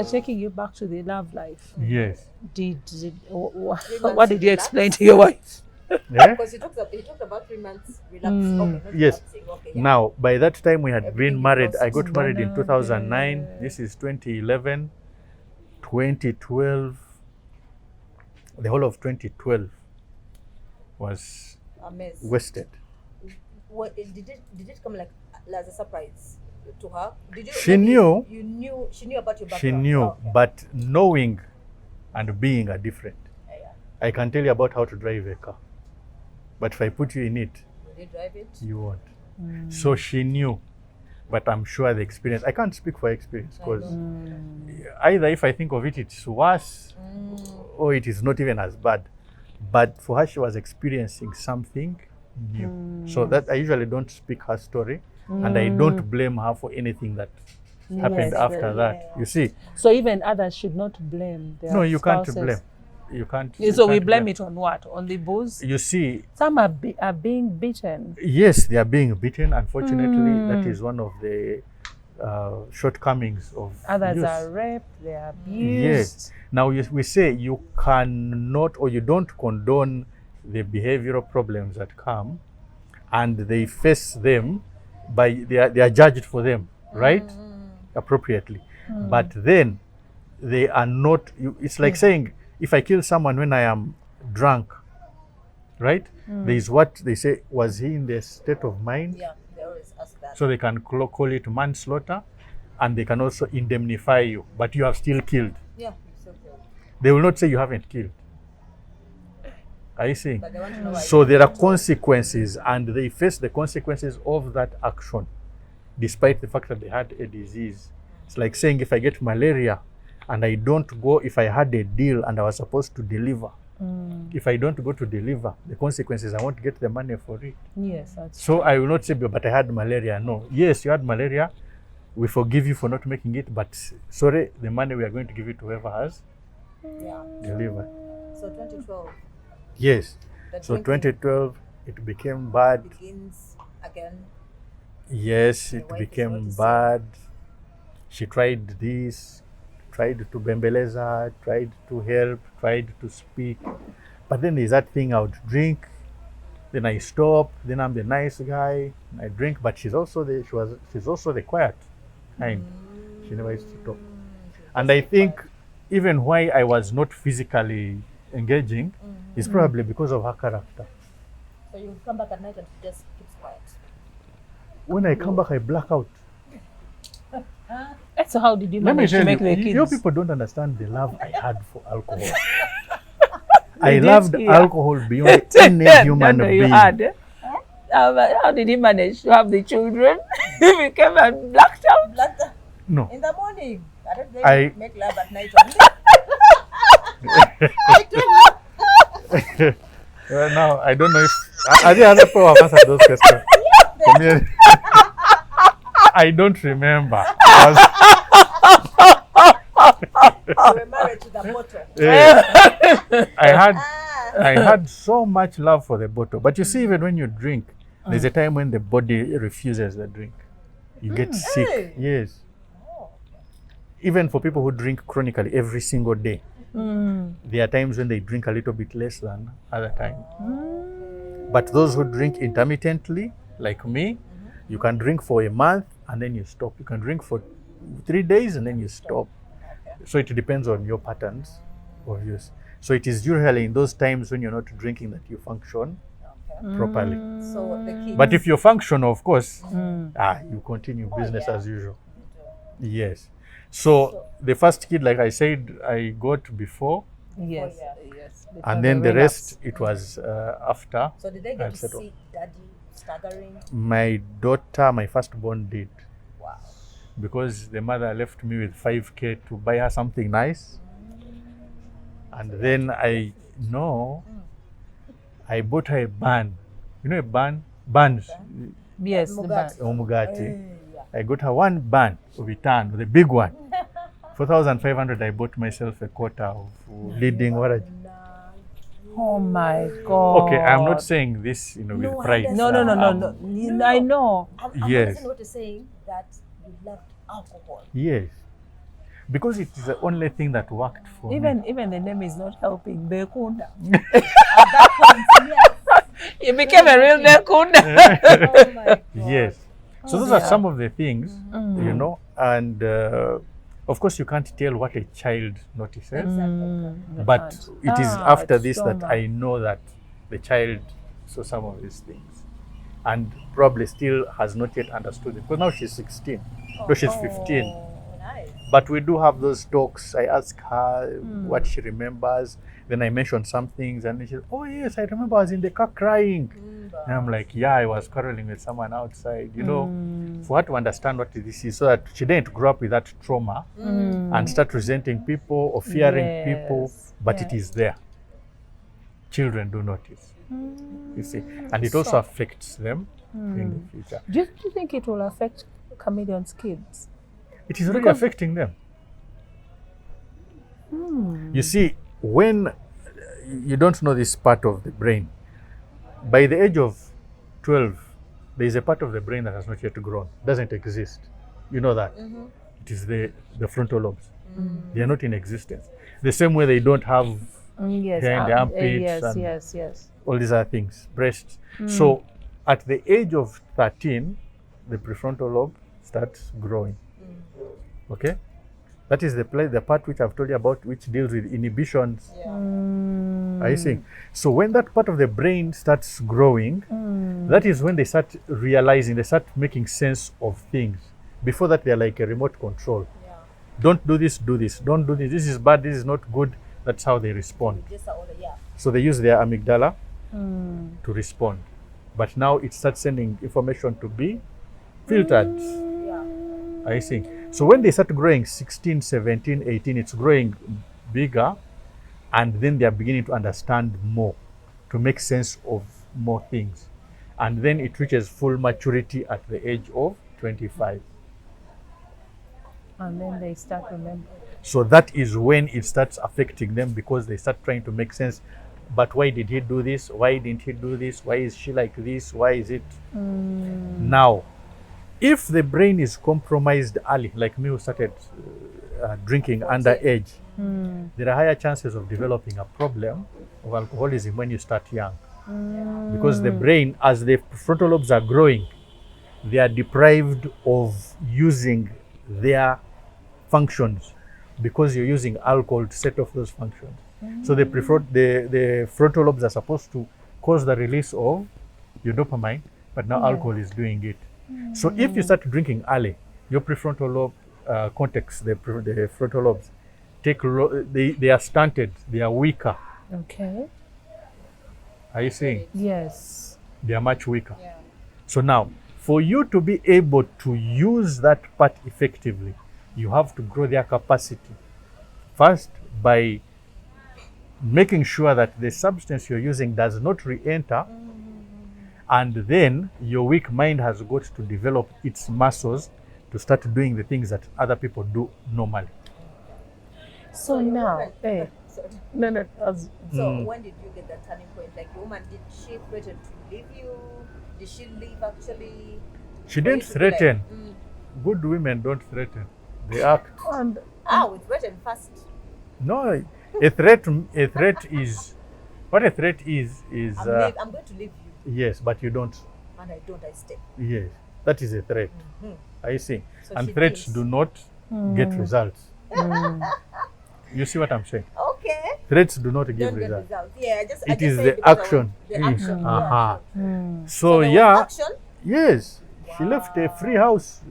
taking you back to the love life. Yes. What did you explain to your wife? Yeah? Because he talked about 3 months relapsing. Okay, not Yes. relapsing. Okay, yeah. Now, by that time we had Everything been married. is I got married in lost. 2009. This is 2011. 2012. The whole of 2012 was A mess. wasted. What did it come like as a surprise to her? Did you? She maybe knew. You knew. She knew about your background. She knew, Oh, okay. but knowing and being are different. Yeah. I can tell you about how to drive a car, but if I put you in it, Will you drive it? you won't. So she knew, but I'm sure the experience, I can't speak for experience because either if I think of it, it's worse or it is not even as bad. But for her, she was experiencing something new. So that I usually don't speak her story and I don't blame her for anything that happened after that. You see? So even others should not blame their No, you spouses. can't blame. You can't. So we can't blame it on what? On the booze? You see, Some are being beaten. yes, they are being beaten. Unfortunately, that is one of the shortcomings of Others use. are raped, they are abused. Yes. Now we say you cannot or you don't condone the behavioral problems that come, and they face them by they are judged for them, right? Appropriately. But then they are not. It's like saying if I kill someone when I am drunk, right? There is what they say. Was he in the state of mind? Yeah, they always ask that. So they can call it manslaughter, and they can also indemnify you, but you have still killed. Yeah, it's okay. They will not say you haven't killed. Are you seeing? But they want to know why. So there are consequences, and they face the consequences of that action, despite the fact that they had a disease. It's like saying if I get malaria and I don't go, if I had a deal and I was supposed to deliver, if I don't go to deliver, the consequences, I won't get the money for it. Yes, that's So I will not say, but I had malaria. No. Yes, you had malaria. We forgive you for not making it, but sorry, the money we are going to give it to whoever has Yeah. delivered. So 2012 Yes. the So drinking 2012, it became bad. begins again. Yes, My it wife is became noticing. bad. She tried this, tried to bembeleza, tried to help, tried to speak. But then there's that thing, I would drink, then I stop, then I'm the nice guy, I drink, but she's also the quiet kind. She never used to talk. And I think even why I was not physically engaging is probably because of her character. So you come back at night and she just keeps quiet. When I come back, I black out. So how did you Let me manage to tell make the you, kids? you people don't understand the love I had for alcohol. I did loved hear. alcohol beyond any human No, being. you had. How did he manage to have the children? He became and blacked out. Blacked out No. in the morning. I don't think I- make love at night only. I don't know. Now, I don't know if... Are there other people who have answered those questions? For me, I don't remember. You were married to the bottle. I had so much love for the bottle. But you see, even when you drink, there's a time when the body refuses the drink. You get sick. Hey. Yes. Oh, Even for people who drink chronically every single day, there are times when they drink a little bit less than other times. But those who drink intermittently, like me, you can drink for a month and then you stop. You can drink for 3 days and then you stop. So it depends on your patterns of use. So it is usually in those times when you're not drinking that you function properly. So the kids. But if you function, of course, you continue business as usual. Yes. So the first kid, like I said, I got before, Yes. Oh, Yes. and then the rest, it was after. So did they I'll get to settle. see daddy staggering? My daughter, my firstborn, did. Wow. Because the mother left me with 5K to buy her something nice. And then I bought her a bun. You know a bun? Buns. Yes. The Mugati. Omugati. I got her one bun of Itan, the big one. 4,500, I bought myself a quarter of leading what Oh my God. Okay, I'm not saying this, with No, I pride. No. I know. I'm Yes. understanding what you're saying, that you loved alcohol. Yes. because it is the only thing that worked for me. Even the name is not helping. Bekunda. At that point, yes. You became a real Bekunda. Oh my God. Yes. So Oh those are dear. some of the things, you know, and of course you can't tell what a child notices, You but can't. it is Ah, after it's this that trauma. I know that the child saw some of these things and probably still has not yet understood it, because now she's 16, no, she's 15. Oh, nice. But we do have those talks. I ask her what she remembers. Then I mention some things, and she says, "Oh yes, I remember I was in the car crying." And I'm like, "Yeah, I was quarreling with someone outside." You know, for her to understand what this is, so that she didn't grow up with that trauma and start resenting people or fearing people. Yes, But it yes. is there. Children do notice. You see, and it also So- affects them in the future. Do you think it will affect Chameleon's kids? It is already Because- affecting them. You see, when you don't know this part of the brain, by the age of 12, there is a part of the brain that has not yet grown, doesn't exist. You know that. It is the frontal lobes. They are not in existence. The same way they don't have Yes. hair in the armpits yes, and yes. all these other things, breasts. So at the age of 13, the prefrontal lobe starts growing. Okay? That is the part which I've told you about, which deals with inhibitions. Are you seeing? So when that part of the brain starts growing, that is when they start realizing, they start making sense of things. Before that, they're like a remote control. Yeah. Don't do this, do this. Don't do this. This is bad, this is not good. That's how they respond. Just all the, yeah. So they use their amygdala to respond. But now it starts sending information to be filtered. Yeah. I see. So when they start growing 16, 17, 18, it's growing bigger, and then they are beginning to understand more, to make sense of more things. And then it reaches full maturity at the age of 25. And then they start remembering. So that is when it starts affecting them, because they start trying to make sense. But why did he do this? Why didn't he do this? Why is she like this? Why is it? Now, if the brain is compromised early, like me who started drinking underage, there are higher chances of developing a problem of alcoholism when you start young. Because the brain, as the frontal lobes are growing, they are deprived of using their functions, because you're using alcohol to set off those functions. So the frontal lobes are supposed to cause the release of your dopamine, but now alcohol is doing it. So if you start drinking early, your prefrontal lobe cortex, the frontal lobes, they are stunted, they are weaker. Okay. Are you seeing? Yes. They are much weaker. Yeah. So now, for you to be able to use that part effectively, you have to grow their capacity. First, by making sure that the substance you're using does not re-enter, and then your weak mind has got to develop its muscles to start doing the things that other people do normally. So now, Sorry. no. So when did you get that turning point? Like, the woman, did she threaten to leave you? Did she leave actually? She For you didn't to be like, threaten. Good women don't threaten. They act. And we threatened first. No, a threat is, what a threat is I'm going to leave you, yes, but you don't. and I don't. I stay. Yes, that is a threat. I see. So And she threats thinks- do not get results. You see what I'm saying? Okay. Threats do not give Don't get results. results. Yeah, I It just is said the because I action. want the action. Aha. Yeah. So there was yeah, action. yes, she left a free house,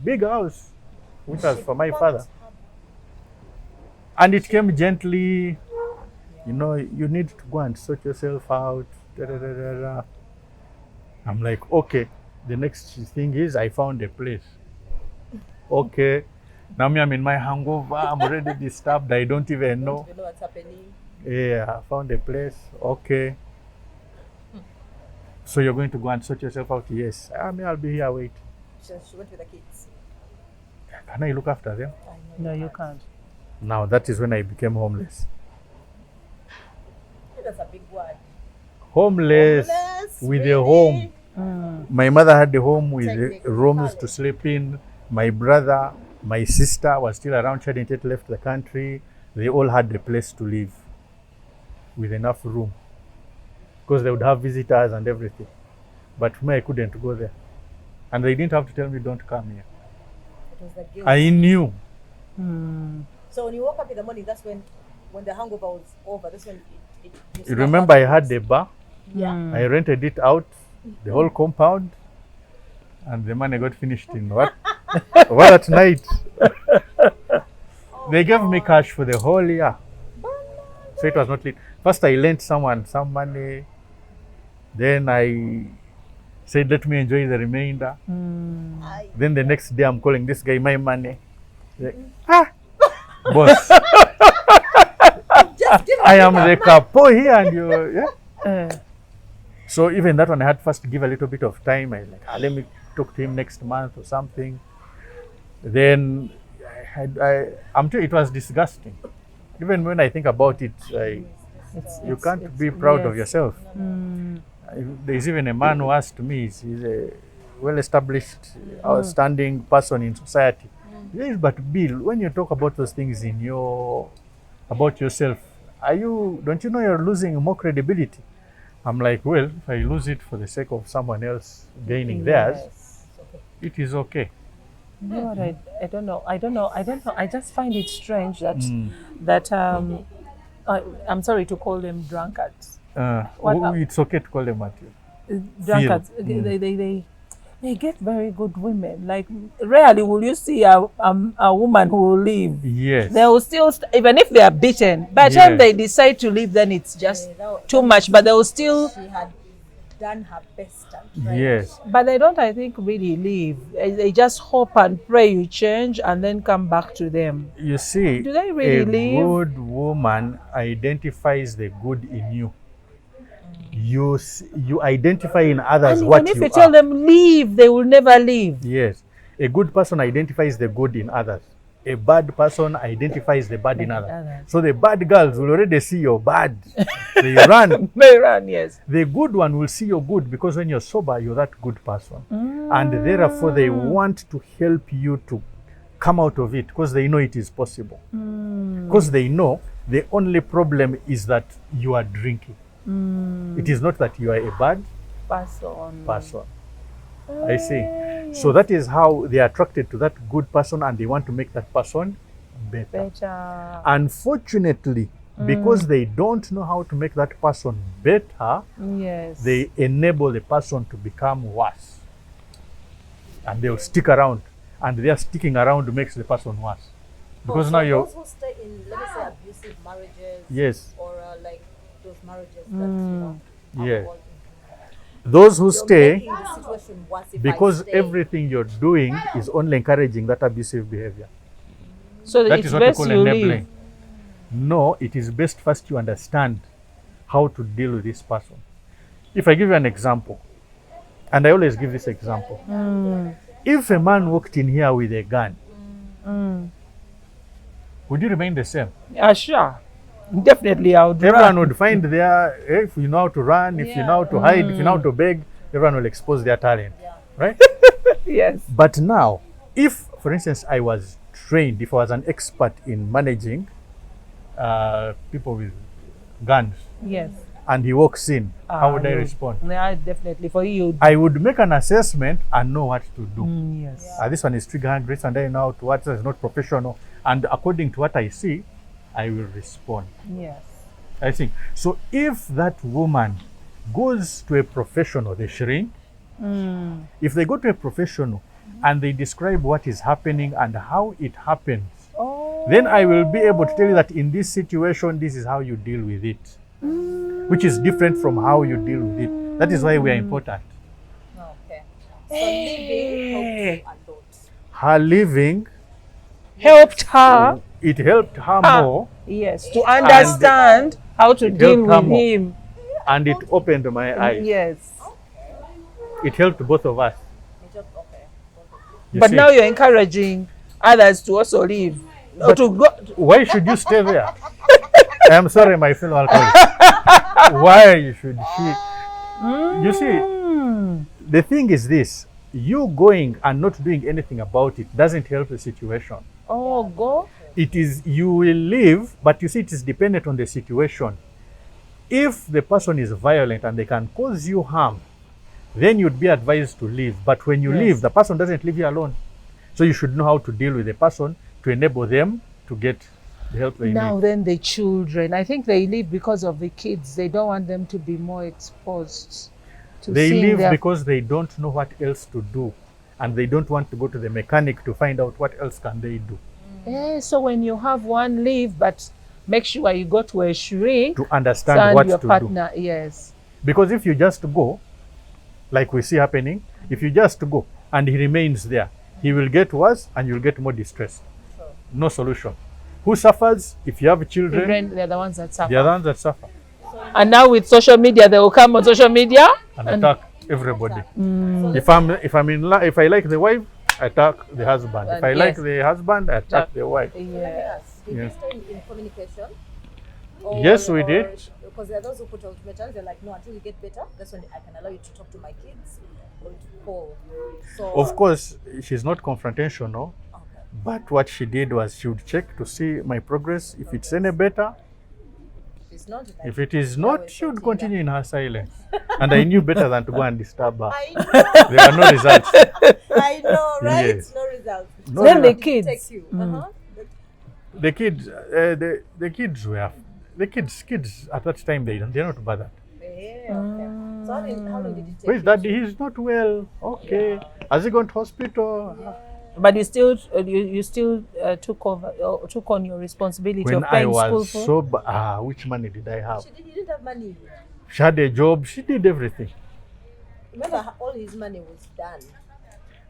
big house, which was for my father. And it came gently, you know, you need to go and sort yourself out. Da, da, da, da, da. I'm like, okay. The next thing is I found a place. Okay. Now me, I'm in my hangover. I'm already disturbed. I don't even know. Don't even know what's happening. Yeah, I found a place. Okay. So you're going to go and sort yourself out? Yes. I'll be here. Wait. She went with the kids. Can I look after them? I know no, you can't. Now that is when I became homeless. That's a big word. Homeless Homeless, with a really? home. My mother had a home with Technically, rooms to sleep in. My brother My sister was still around. She hadn't yet left the country. They all had a place to live with enough room because they would have visitors and everything. But for me, I couldn't go there. And they didn't have to tell me, don't come here. It was the guilt. I knew. So when you woke up in the morning, that's when the hangover was over. That's when you You snapped remember back I had to the it. bar. Yeah. I rented it out, the whole compound, and the money got finished in what? What at night? They gave me cash for the whole year. So it was not lit. First I lent someone some money. Then I said, let me enjoy the remainder. Then the next day I'm calling this guy my money. Like, boss, Just give I me am that the money. capo here and you, yeah. So even that one I had first to give a little bit of time. I like, let me talk to him next month or something. Then I'm sure it was disgusting. Even when I think about it, you can't be proud of yourself. There's even a man who asked me, he's a well-established, outstanding person in society. Yes, but Bill, when you talk about those things about yourself, don't you know you're losing more credibility? I'm like, well, if I lose it for the sake of someone else gaining theirs, it is okay. You know what? I don't know. I just find it strange that I'm sorry to call them drunkards. It's okay to call them that. Drunkards. They get very good women. Like rarely will you see a woman who will leave. Yes. They will still even if they are beaten. By the time they decide to leave, then it's just too much. But they will still. She had done her best and tried. Yes. But they don't, I think, really leave. They just hope and pray you change and then come back to them. You see, Do they really a leave? good woman identifies the good in you. You identify in others And what even if you you are. tell them leave, they will never leave. Yes. A good person identifies the good in others. A bad person identifies the bad in others. So the bad girls will already see you're bad. They run. They run, yes. The good one will see you're good because when you're sober, you're that good person. And therefore, they want to help you to come out of it because they know it is possible. Because they know the only problem is that you are drinking. It is not that you are a bad person. I see. So that is how they are attracted to that good person and they want to make that person better. Unfortunately, because they don't know how to make that person better, Yes. they enable the person to become worse. And they'll stick around. And their sticking around makes the person worse. Because So now you're... those who stay in, let me say, abusive marriages. Yes. Or like those marriages that Yeah. alcohol Those who you're stay, making the situation worse if I because stay. everything you're doing is only encouraging that abusive behavior. So That it's is what we best call you enabling. leave. No, it is best first you understand how to deal with this person. If I give you an example, and I always give this example. If a man walked in here with a gun, would you remain the same? Yeah, sure. Definitely, I would Everyone run. would find if you know how to run, if you know how to hide, if you know how to beg, everyone will expose their talent, right? Yes. But now, if, for instance, I was trained, if I was an expert in managing people with guns, Yes. and he walks in, how would I respond? Yeah, definitely. For you. I would make an assessment and know what to do. Yes. This one is trigger hungry, and I know how to what is not professional. And according to what I see, I will respond. Yes. I think. So if that woman goes to a professional, they shrink. If they go to a professional and they describe what is happening and how it happens, then I will be able to tell you that in this situation, this is how you deal with it, which is different from how you deal with it. That is why we are important. Okay. So living helps a lot. Her living, Helped her. it helped her more, Yes. To understand how to deal helped her with more. him. and it opened my eyes. Yes. It helped both of us. It's just okay. You But see. now you're encouraging others to also leave. Or But- to go. Why should you stay there? I am sorry, my fellow alcoholics. Why should she? You see, the thing is this: you going and not doing anything about it doesn't help the situation. Oh, go. It is, you will leave, but you see, it is dependent on the situation. If the person is violent and they can cause you harm, then you'd be advised to leave. But when you Yes. leave, the person doesn't leave you alone. So you should know how to deal with the person to enable them to get the help they Now need. then, the children. I think they leave because of the kids. They don't want them to be more exposed to They seeing leave their... because they don't know what else to do. And they don't want to go to the mechanic to find out what else can they do. So when you have one, leave, but make sure you go to a shrink. To understand and what your to partner, yes. do. Because if you just go, like we see happening, if you just go and he remains there, he will get worse and you'll get more distress. No solution. Who suffers? If you have children, Children, they're the ones that suffer. they are the ones that suffer And now with social media, they will come on social media. and attack everybody. If I like the wife, I attack the husband. If I like Yes. the husband, I attack Yeah. the wife. Let me Yes. ask, did Yes. you stay in communication? Yes, we did. Because there are those who put ultimatums, they're like, no, until you get better, that's when I can allow you to talk to my kids or to call. So, Of course, she's not confrontational, okay. but what she did was she would check to see my progress. If it's any better, It's not like, if it is Yeah, not, we're she would sorting continue in her silence. And I knew better than to go and disturb her. I know, There are no results. I know, right? Yes. No results. No Then the results. kids. Take you. The kids, the kids were, the kids at that time, they're not bothered. Yeah, okay. So how long did it take? Where's you daddy? to- He's not well. Okay. Has he gone to hospital? But you still, you still took on your responsibility When of I paying school was for. sober, which money did I have? He didn't have money. She had a job. She did everything. Remember, all his money was done.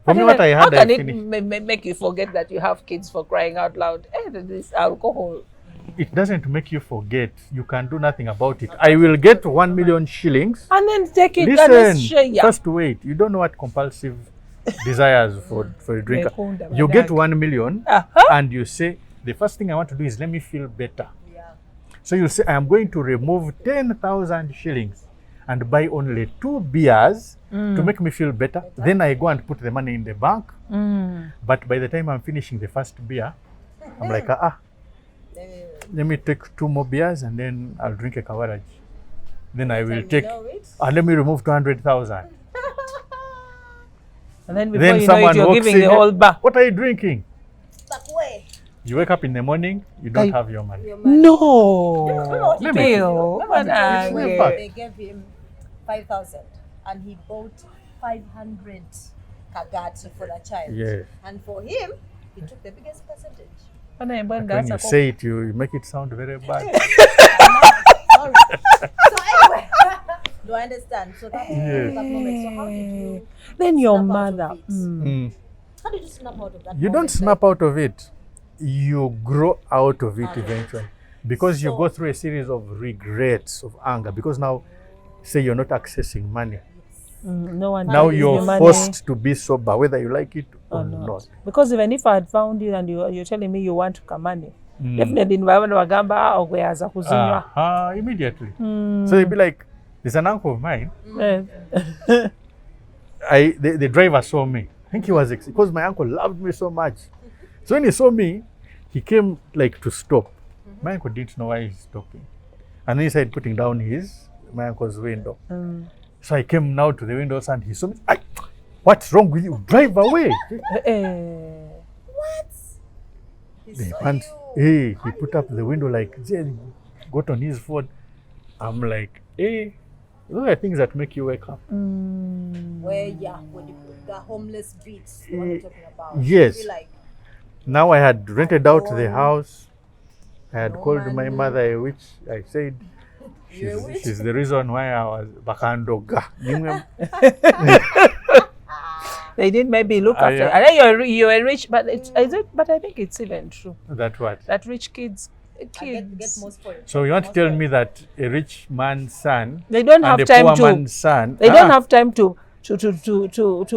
For me, what I How had, I can it finished. make you forget that you have kids, for crying out loud? This alcohol. It doesn't make you forget. You can do nothing about it. I will get 1 million shillings. And then take it and then share. Listen, first wait. You don't know what compulsive desires for a drinker. Bekunda, You get Badag. 1 million Uh-huh. and you say, the first thing I want to do is let me feel better. Yeah. So you say, I am going to remove 10,000 shillings and buy only 2 beers to make me feel better. Then I go and put the money in the bank. But by the time I'm finishing the first beer, I'm like, let me take 2 more beers and then I'll drink a kawaraj. Then I will take, let me remove 200,000. And then before Then you know someone it, you're walks giving in, the whole bar. what are you drinking? Back way. You wake up in the morning, you don't Like- have your money. Your money. No. Let me- Still. Remember It's not they gave him 5,000 and he bought 500 kagati for the child. Yes. And for him, he took the biggest percentage. When you say it, you make it sound very bad. Sorry. So anyway, do I understand? So that, Yes. that moment. So how did you? Then your snap out mother. of it? Mm. How did you snap out of that? You don't moment? snap out of it. You grow out of it eventually. Because you So- go through a series of regrets, of anger. Because now, say you're not accessing money. No one. Now gives you're you money forced to be sober, whether you like it or or not. not. Because even if I had found you and you're telling me you want kamani, Mm. definitely nibabona bagamba okweyaza kuzinywa. Immediately. So you'd be like, there's an uncle of mine. Eh. The driver saw me. I think he was because my uncle loved me so much. So when he saw me, he came like to stop. My uncle didn't know why he's stopping. And then he started putting down my uncle's window. So I came now to the windows and he saw me. What's wrong with you? Drive away. What? He They saw went, you. he put up the window like, got on his phone. I'm like, those are things that make you wake up. Where, yeah, when you put the homeless beats, what you're talking about. Yes. You feel like, Now I had rented out the No. house. I had No called my money. mother a witch. I said, You're a witch? she's the reason why I was bakandoga. They did maybe look Ah, after. yeah. I know you're rich, but is it? But I think it's even true That what? that rich kids, get more spoiled. So you want to More tell spoiled. me that a rich man's son they don't and have a time poor to. man's son? They don't have time to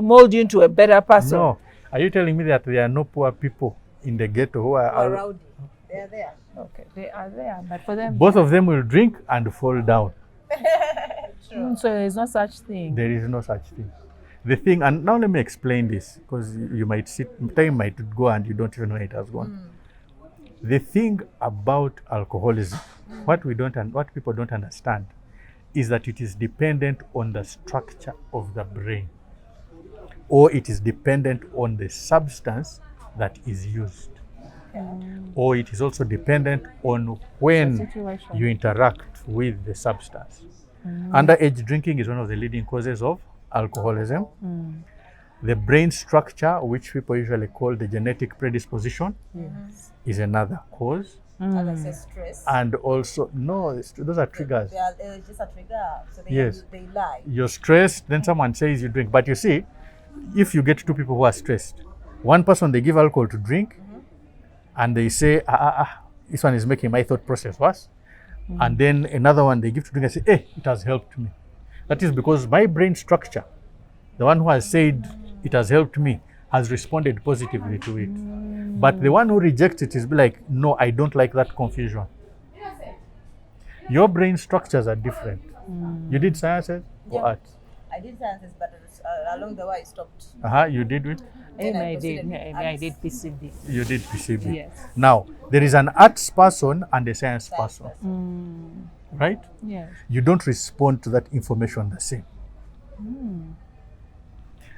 mold you into a better person. No. Are you telling me that there are no poor people in the ghetto who Who are are rowdy. They're there. Okay, they are there, but for them, both of them will drink and fall down? so there's no such thing. There is no such thing. The thing, and now let me explain this, because you might sit, time might go and you don't even know it has gone. The thing about alcoholism, what people don't understand, is that it is dependent on the structure of the brain, or it is dependent on the substance that is used, or it is also dependent on when Situation. you interact with the substance. Underage drinking is one of the leading causes of alcoholism. The brain structure, which people usually call the genetic predisposition, is another cause. And I say stress. And also, no, those are triggers. They are just a trigger. So they, Yes. they lie. You're stressed, then someone says you drink. But you see, if you get two people who are stressed, one person they give alcohol to drink, and they say, this one is making my thought process worse. And then another one they give to drink and say, hey, it has helped me. That is because my brain structure, the one who has said it has helped me, has responded positively to it. But the one who rejects it is be like, no, I don't like that confusion. Your brain structures are different. You did sciences or Yeah. art? I did sciences, but along the way I stopped. You did it? Then I I did. proceeded I did PCB. You did PCB. Yes. Now, there is an arts person and a science person, right? Yes. You don't respond to that information the same.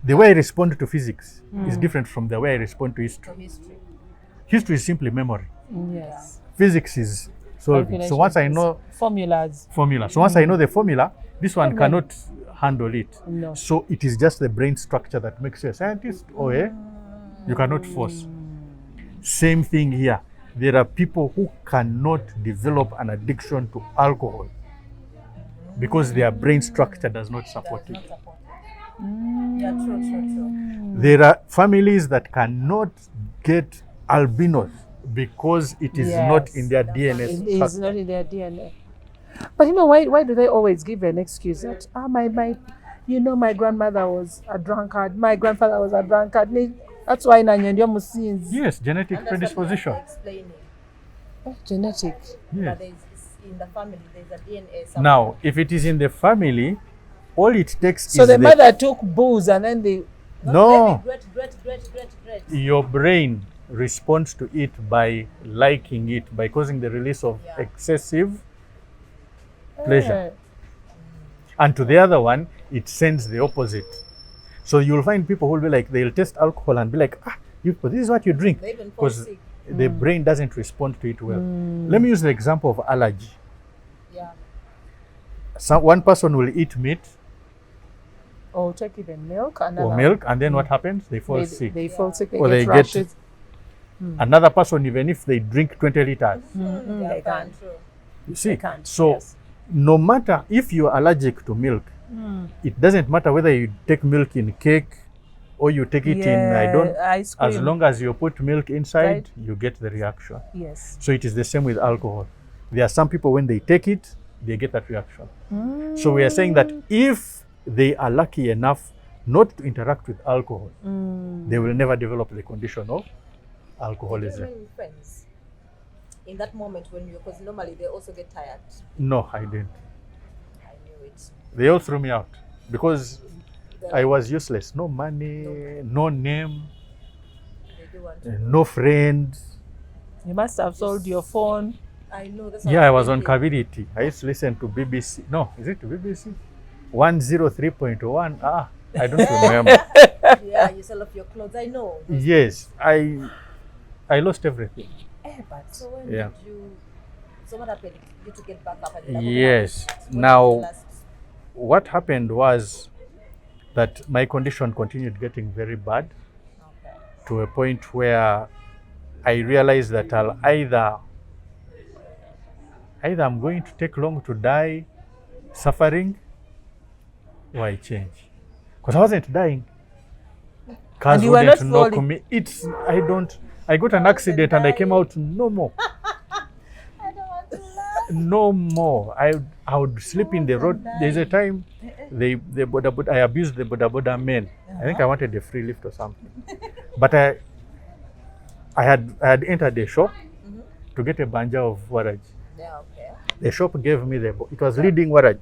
The way I respond to physics is different from the way I respond to history. So history. History is simply memory. Yes. Physics is solving. So once I know Formulas. formula, so once I know the formula, this one cannot handle it. No. So it is just the brain structure that makes you a scientist or you cannot force. Same thing here. There are people who cannot develop an addiction to alcohol because their brain structure does not support it. Not support. Yeah, true. There are families that cannot get albinos because it is not in their DNA It is structure. not in their DNA. But you know, why do they always give an excuse that my grandmother was a drunkard, my grandfather was a drunkard. That's why nanye ndio musinzi. Yes, genetic And that's predisposition. what you're explaining. Genetic. Yes. But it's in the family, there's a DNA somewhere. Now, if it is in the family, all it takes So is the mother took booze and then they No, Great. your brain responds to it by liking it, by causing the release of excessive pleasure. And to the other one, it sends the opposite. So you'll find people who will be like, they'll taste alcohol and be like, this is what you drink. They even fall Because sick. the brain doesn't respond to it well. Let me use the example of allergy. Yeah. One person will eat meat or take even milk or milk, and then what happens? They fall sick. They fall sick, they Or get they get- rashes. Another person, even if they drink 20 liters, They can't. True. you see. can't, So yes. no matter if you're allergic to milk, it doesn't matter whether you take milk in cake or you take it in, ice cream. as long as you put milk inside, Right. you get the reaction. Yes. So it is the same with alcohol. There are some people, when they take it, they get that reaction. So we are saying that if they are lucky enough not to interact with alcohol, they will never develop the condition of alcoholism. Even with friends, in that moment when you, because normally they also get tired. No, I didn't. I knew it. They all threw me out because They're I like, was useless. No money, no name, they do want to. no friends. You must have sold your phone. I know. That's Yeah, I was on Kaviriti. I used to listen to BBC. No, is it BBC? 103.1. I don't remember. Yeah, you sell off your clothes. I know. Yes, I lost everything. But so when Yeah. did you? So what happened? Did you get back up? And Yes. What was Now, the last- what happened was that my condition continued getting very bad Okay. to a point where I realized that I'll either I'm going to take long to die suffering, or I change. Because I wasn't dying. Cars And you were wouldn't not knock falling. me. I got an accident and I came out no more. I don't want to laugh. No more. I would sleep in the road. There's a time I abused the boda men. I think I wanted a free lift or something. But I had entered the shop to get a banja of waraj. Yeah. Okay. The shop gave me it was leading waraj.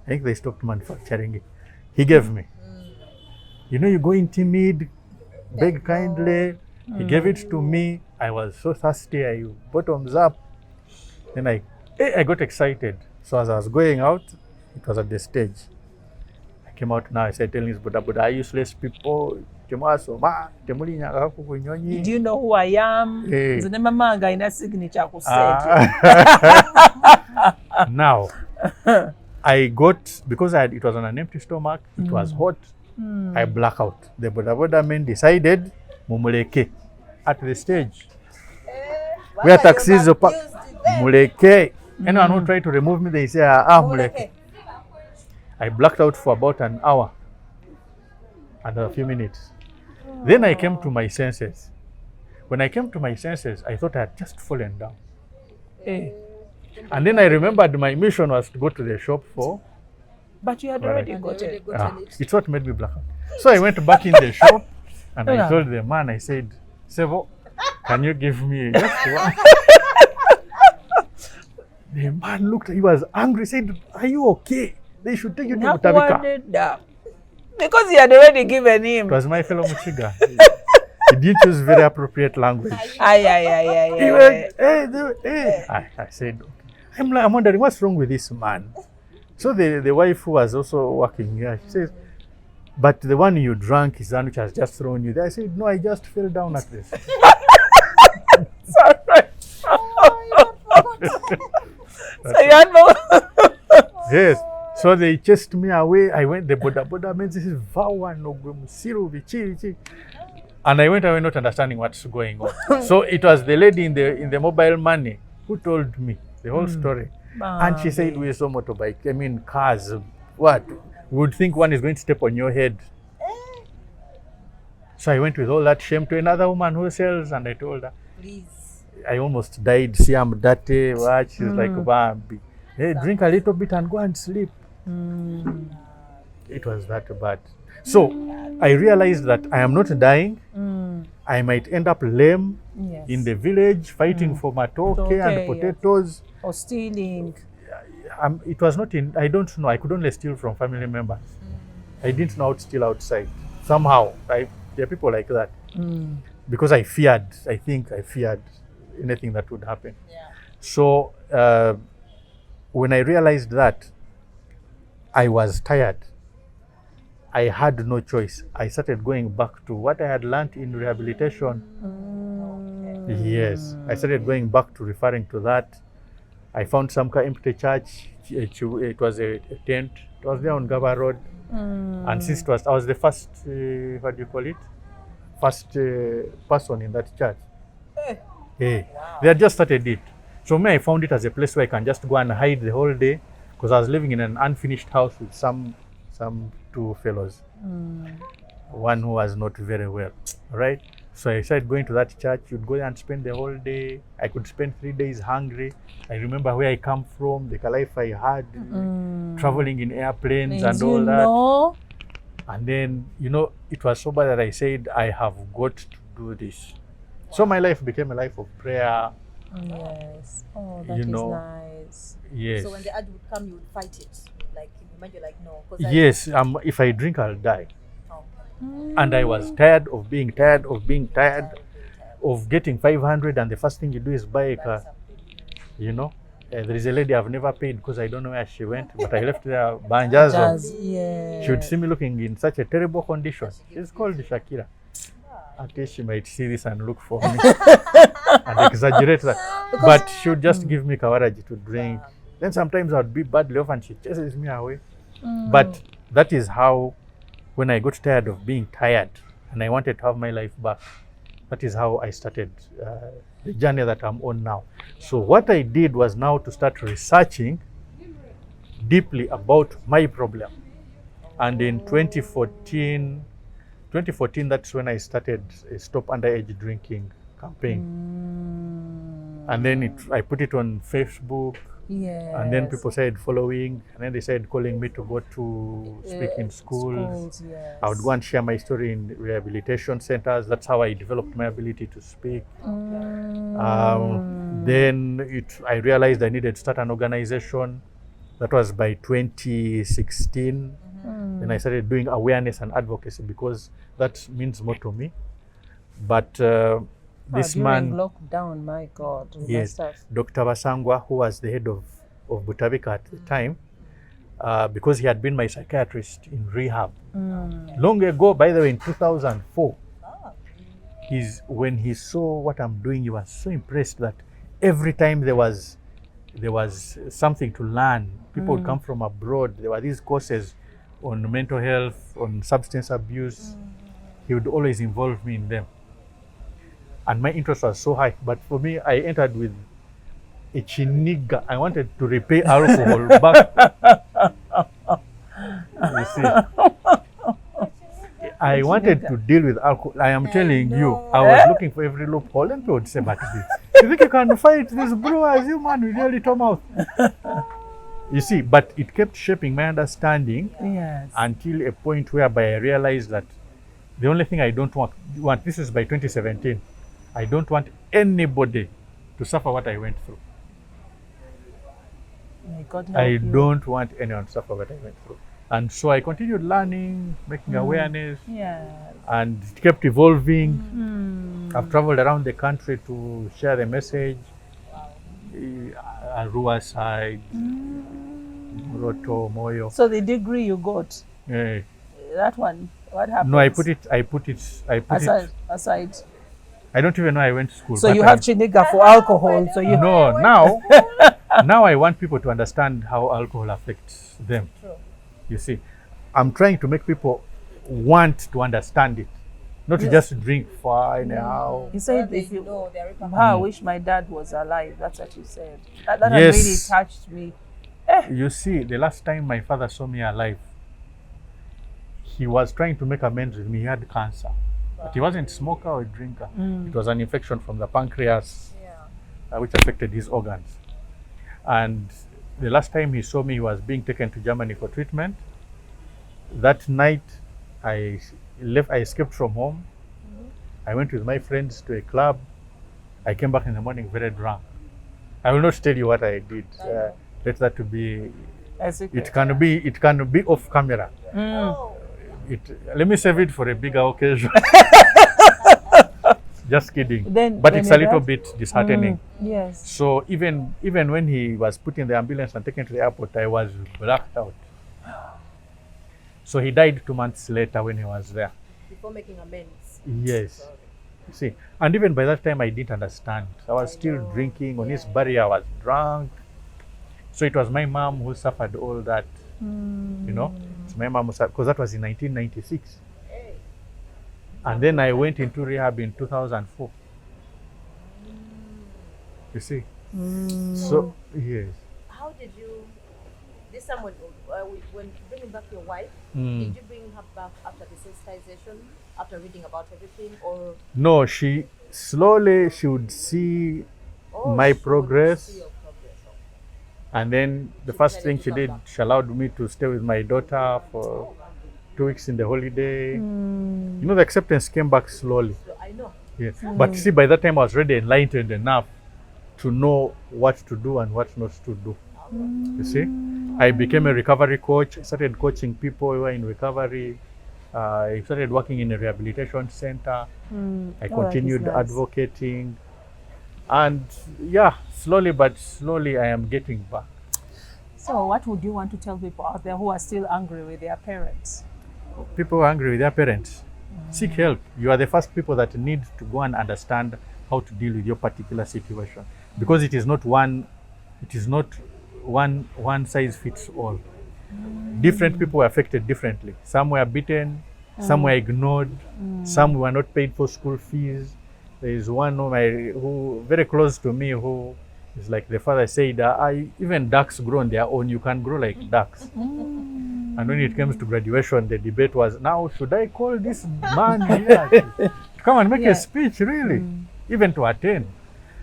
I think they stopped manufacturing it. He gave me. You know, you go in timid, beg kindly. He gave it to me. I was so thirsty. I bottoms up. Then I got excited. So as I was going out, it was at the stage. I came out now. I said, telling his Buddha, are useless people. Do you know who I am? Eh. Nze ne mama nga ina signature ku stage. Now, I got, because it was on an empty stomach, it was hot, I black out. The Buddha men decided, mumuleke, at the stage. Where taxis are parked, muleke. Anyone who tried to remove me, they say, muleke. I blacked out for about an hour and a few minutes. Then I came to my senses. When I came to my senses, I thought I had just fallen down. And then I remembered my mission was to go to the shop for. But you had already gotten it. It's what made me black out. So I went back in the shop and I told the man, I said, Sevo, can you give me just one? The man looked, he was angry, said, are you okay? They should take you to Mutabika. Because he had already given him. It was my fellow Muchiga. He didn't use very appropriate language. He went, I said, I'm wondering what's wrong with this man. So the wife who was also working here, she says, but the one you drank is one which has just thrown you there. I said, no, I just fell down at this. Yes. So they chased me away. I went, the Buddha means this is Vawa no Siru Vichi. And I went away not understanding what's going on. So it was the lady in the mobile money who told me the whole story. And she said, we saw motorbike, I mean cars. What? We would think one is going to step on your head. So I went with all that shame to another woman who sells, and I told her, Please. I almost died. See, I'm dirty. What? She's like, Bambi. Hey, drink a little bit and go and sleep. It was that bad. So I realized that I am not dying. I might end up lame in the village fighting for matoke and potatoes. Or stealing. It was not in, I don't know. I could only steal from family members. I didn't know how to steal outside. Somehow, there are people like that. Because I feared anything that would happen. So when I realized that, I was tired. I had no choice. I started going back to what I had learned in rehabilitation. Yes, I started going back to referring to that. I found some empty church. It was a tent. It was there on Gaba Road. And since I was the first, what do you call it? First person in that church. They had just started it. So me, I found it as a place where I can just go and hide the whole day, because I was living in an unfinished house with some two fellows. One who was not very well, right? So I started going to that church. You'd go there and spend the whole day. I could spend 3 days hungry. I remember where I come from, the life I had, traveling in airplanes and all that. And then, it was so bad that I said, I have got to do this. So my life became a life of prayer. Yes. Oh, that is nice. Yes. So when the urge would come, you would fight it. Like, in your mind, you're like, no. Yes. If I drink, I'll die. And I was tired of being tired, of getting 500, and the first thing you do is buy a car. There is a lady I've never paid because I don't know where she went, but I left there Banjazo. She would see me looking in such a terrible condition. She's called Shakira. At least she might see this and look for me and exaggerate that. But she would just give me kawaraji to drink. Then sometimes I would be badly off and she chases me away. But that is how, when I got tired of being tired and I wanted to have my life back, that is how I started the journey that I'm on now. So what I did was now to start researching deeply about my problem. And in 2014, that's when I started a Stop Underage Drinking campaign. And then I put it on Facebook. And then people started following, and then they started calling me to go to speak in schools. I would go and share my story in rehabilitation centers. That's how I developed my ability to speak. Then I realized I needed to start an organization. That was by 2016. Then I started doing awareness and advocacy because that means more to me. But this during man, lockdown, my God, we yes, must have. Dr. Basangwa, who was the head of Butavika at the time, because he had been my psychiatrist in rehab long ago, by the way, in 2004. When he saw what I'm doing, he was so impressed that every time there was something to learn, people would come from abroad. There were these courses on mental health, on substance abuse. He would always involve me in them. And my interest was so high. But for me, I entered with a chiniga. I wanted to repay alcohol back. You see, I wanted to deal with alcohol. I am telling you, I was looking for every loophole, and people would say, but you think you can fight this brewers, you man with your little mouth? You see, but it kept shaping my understanding until a point whereby I realized that the only thing I don't want, this is by 2017, I don't want anybody to suffer what I went through. May God help I you. don't want anyone to suffer what I went through. And so I continued learning, making awareness, and it kept evolving. I've traveled around the country to share the message. Arua side, Roto, Moyo. So the degree you got, that one, what happened? No, I put it aside. I don't even know I went to school. So you have chiniga for alcohol. So you No, now I want people to understand how alcohol affects them. True. You see, I'm trying to make people want to understand it, not to just drink fine now. You said They if you know their repercussions. I wish my dad was alive. That's what you said. That Yes. really touched me. You see, the last time my father saw me alive, he was trying to make amends with me. He had cancer, but he wasn't a smoker or a drinker. It was an infection from the pancreas, which affected his organs. And the last time he saw me, he was being taken to Germany for treatment. That night, I escaped from home. I went with my friends to a club. I came back in the morning very drunk. I will not tell you what I did. Let that to be. It can be off camera. Let me save it for a bigger occasion. Just kidding. But it's a little bit disheartening. Yes. So even when he was put in the ambulance and taken to the airport, I was blacked out. So he died 2 months later when he was there. Before making amends. Yes. See, and even by that time I didn't understand. I was still drinking. On his burial, I was drunk. So it was my mom who suffered all that. You know, it's my mom who suffered, because that was in 1996. And then I went into rehab in 2004. You see? So, yes. How did you, this someone, when bringing back your wife, did you bring her back after the sensitization, after reading about everything, or? No, she would see my progress. See your progress. And then the first thing she did, she allowed me to stay with my daughter for 2 weeks in the holiday. You know, the acceptance came back slowly. So I know. Yes. But see, by that time I was already enlightened enough to know what to do and what not to do. You see, I became a recovery coach. I started coaching people who were in recovery. I started working in a rehabilitation center. I continued advocating. And yeah, slowly but slowly I am getting back. So what would you want to tell people out there who are still angry with their parents? People who are angry with their parents, seek help. You are the first people that need to go and understand how to deal with your particular situation, because it is not one size fits all. Different people were affected differently. Some were beaten, some were ignored, some were not paid for school fees. There is one who very close to me, who is like the father said, even ducks grow on their own. You can grow like ducks. And when it comes to graduation, the debate was, now should I call this man here to come and make a speech, really, even to attend?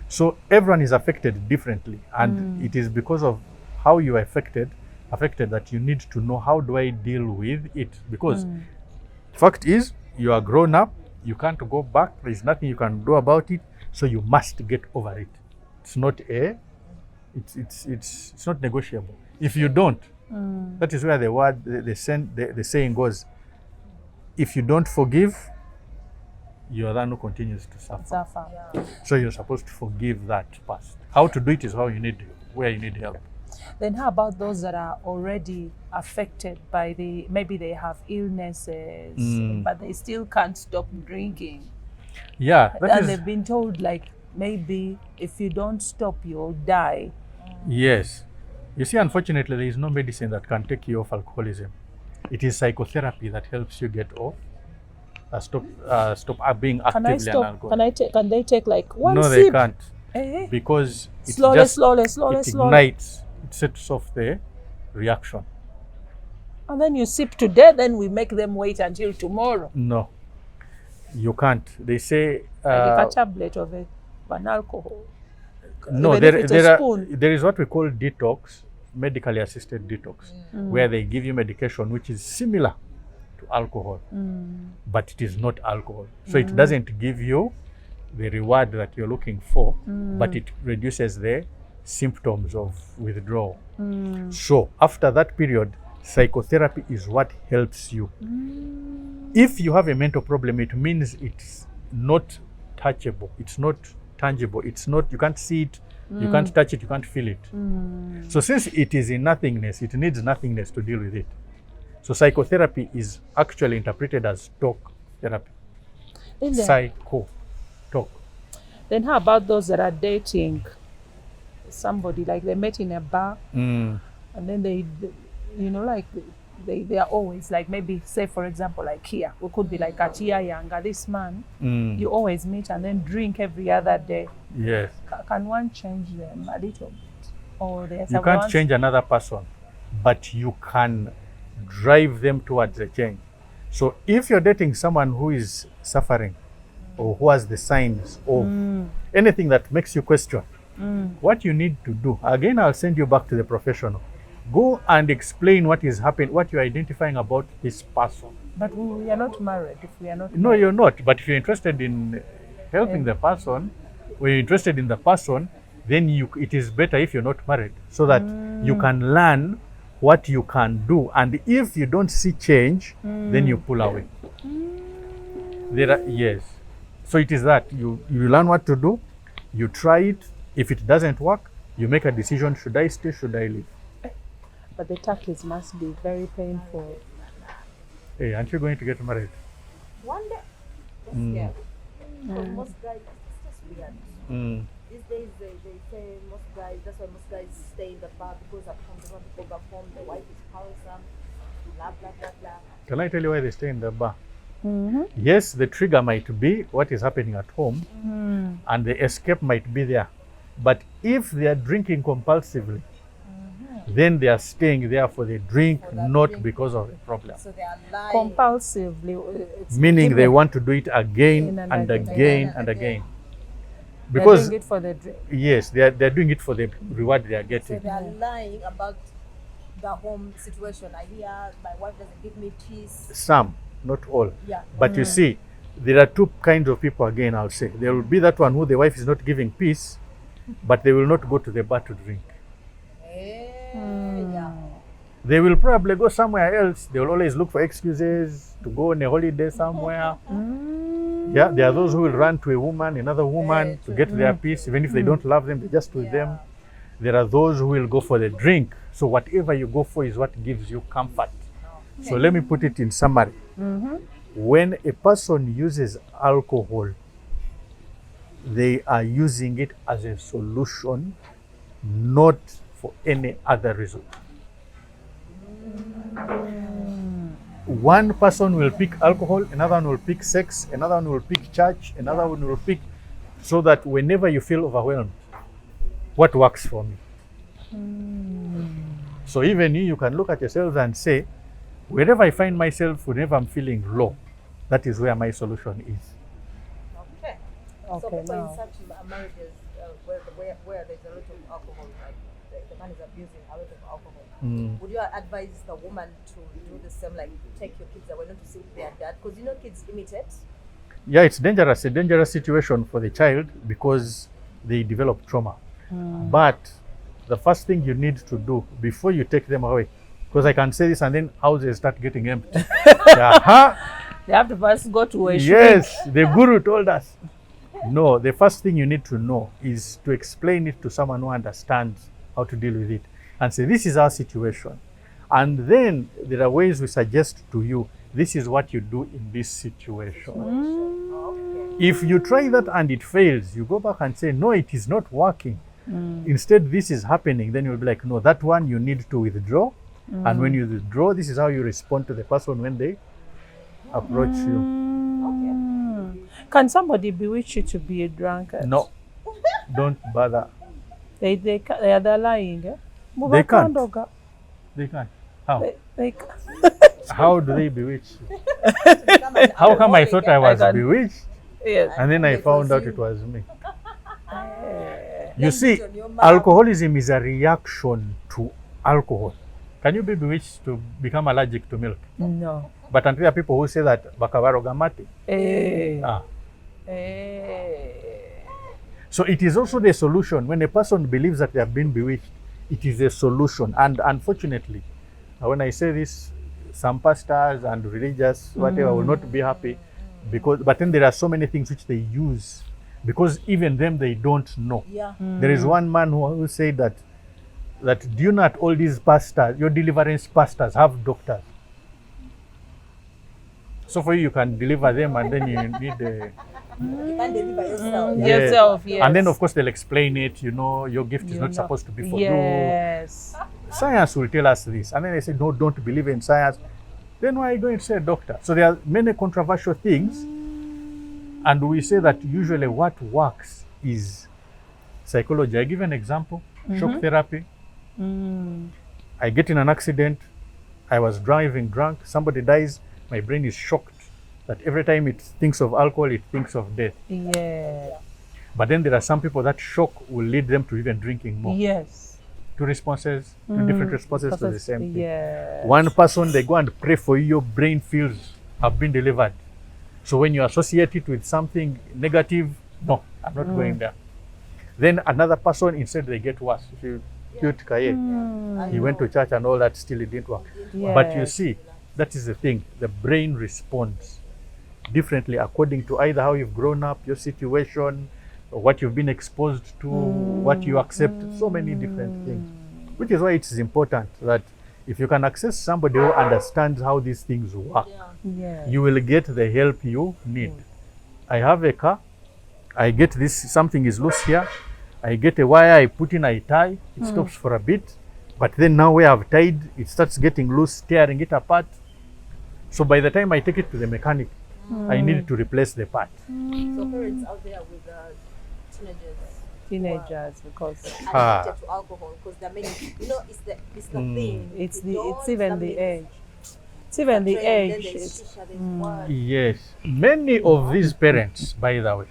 So everyone is affected differently, and it is because of how you are affected that you need to know, how do I deal with it? Because fact is, you are grown up, you can't go back, there is nothing you can do about it, so you must get over it. It's not it's not negotiable. If you don't, That is where the word, the saying goes, if you don't forgive, you are the one who continues to suffer. Suffer. So you're supposed to forgive that past. How to do it is where you need help. Then how about those that are already affected by maybe they have illnesses, but they still can't stop drinking? Yeah, And they've been told, like, maybe if you don't stop, you'll die. Yes. You see, unfortunately, there is no medicine that can take you off alcoholism. It is psychotherapy that helps you get off, stop being Can I actively an stop? alcoholic. Can they take like one No, sip? they can't, Eh? because it Slowly, just slowly, it slowly. ignites, it sets off the reaction. And then you sip today, then we make them wait until tomorrow. No, you can't. They say Like a tablet of an alcohol. no. Even if it's a spoon. There is what we call detox, medically assisted detox, where they give you medication which is similar to alcohol, but it is not alcohol. So it doesn't give you the reward that you're looking for, but it reduces the symptoms of withdrawal. So after that period, psychotherapy is what helps you. If you have a mental problem, it means it's not touchable, it's not tangible, it's not, you can't see it, you can't touch it, you can't feel it. So since it is in nothingness, it needs nothingness to deal with it. So psychotherapy is actually interpreted as talk therapy. Psycho talk. Then how about those that are dating somebody, like they met in a bar, and then they like they are always like, maybe say for example like here, we could be like a year younger, this man, you always meet and then drink every other day. Yes. Can one change them a little bit? Or you can't change another person, but you can drive them towards a change. So if you're dating someone who is suffering or who has the signs of anything that makes you question, what you need to do, again, I'll send you back to the professional. Go and explain what is happening, what you're identifying about this person. But we are not married. If we are not No, you're not. But if you're interested in helping the person, when you're interested in the person, then it is better if you're not married, so that you can learn what you can do. And if you don't see change, then you pull away. Yes. So it is that you learn what to do, you try it. If it doesn't work, you make a decision: should I stay? Should I leave? But the turkeys must be very painful. Hey, aren't you going to get married? One day. That's scary. Because most guys, it's just weird. These days they say most guys, that's why most guys stay in the bar, because at home they want to go back home, the wife is quarrelsome, blah blah blah blah. Can I tell you why they stay in the bar? Yes, the trigger might be what is happening at home, and the escape might be there. But if they are drinking compulsively, then they are staying there for the drink, not because of the problem. So they are lying. Compulsively, it's Meaning they want to do it again and again and again. Because they're doing it for the drink. yes, they're doing it for the reward they are So getting. they are lying about the home situation. I hear my wife doesn't give me peace. Some, not all. Yeah. But you see, there are two kinds of people again, I'll say. There will be that one who the wife is not giving peace, but they will not go to the bar to drink. Yeah. They will probably go somewhere else. They will always look for excuses to go on a holiday somewhere. Yeah, there are those who will run to a woman, another woman, to get their peace. Even if they don't love them, they're just with them. There are those who will go for the drink. So whatever you go for is what gives you comfort. So let me put it in summary. When a person uses alcohol, they are using it as a solution, not for any other reason. One person will pick alcohol, another one will pick sex, another one will pick church, another one will pick, so that whenever you feel overwhelmed, what works for me? So even you can look at yourself and say, wherever I find myself, whenever I'm feeling low, that is where my solution is. Okay. So Okay, people now. in such marriages where there's a lot of alcohol, like the man is abusing a lot of alcohol, would you advise the woman to do the same, like take your kids away, not to sit with their dad? Because you know kids imitate. Yeah, it's dangerous, a dangerous situation for the child because they develop trauma. But the first thing you need to do before you take them away Because I can say this and then houses start getting empty. Yeah, huh? They have to first go to a shrink. Yes, the guru told us. No, the first thing you need to know is to explain it to someone who understands how to deal with it and say, this is our situation. And then there are ways we suggest to you, this is what you do in this situation. If you try that and it fails, you go back and say, no, it is not working. Instead, this is happening. Then you'll be like, no, that one you need to withdraw. And when you withdraw, this is how you respond to the person when they approach you. Can somebody bewitch you to be a drunkard? No, don't bother. They are lying. Eh? They can't. They can't. How? They How do they bewitch you? How come I thought I was bewitched? yes. And then I found out it was me. You see, alcoholism is a reaction to alcohol. Can you be bewitched to become allergic to milk? No. But until there are people who say that bakabarogamati. Ah. So it is also the solution. When a person believes that they have been bewitched, it is a solution. And unfortunately, when I say this, some pastors and religious, whatever, will not be happy. But then there are so many things which they use because even them, they don't know. Yeah. There is one man who said that do you not all these pastors, your deliverance pastors have doctors. So for you can deliver them and then you need a... You can deliver yourself. Yeah. Yourself, yes. And then of course they'll explain it, your gift is not supposed to be for you. Yes. Science will tell us this. And then they say, no, don't believe in science. Then why are you going to say doctor? So there are many controversial things. And we say that usually what works is psychology. I give an example, shock therapy. I get in an accident. I was driving drunk. Somebody dies. My brain is shocked that every time it thinks of alcohol, it thinks of death. Yeah. But then there are some people that shock will lead them to even drinking more. Yes. Two responses, two different responses to the same thing. Yes. One person, they go and pray for you, your brain feels have been delivered. So when you associate it with something negative, no, I'm not going there. Then another person, instead they get worse. If you he went to church and all that, still it didn't work. Yes. But you see, that is the thing. The brain responds differently according to either how you've grown up, your situation, or what you've been exposed to, what you accept, so many different things. Which is why it is important that if you can access somebody who understands how these things work, Yes. you will get the help you need. I have a car, I get this, something is loose here, I get a wire, I put in, I tie, it stops for a bit, but then now where I've tied, it starts getting loose, tearing it apart. So by the time I take it to the mechanic, I need to replace the part. So parents out there with Teenagers, because addicted to alcohol, because there are many, it's the thing. it's even the age. It's even the age. Yes, many of these parents, by the way,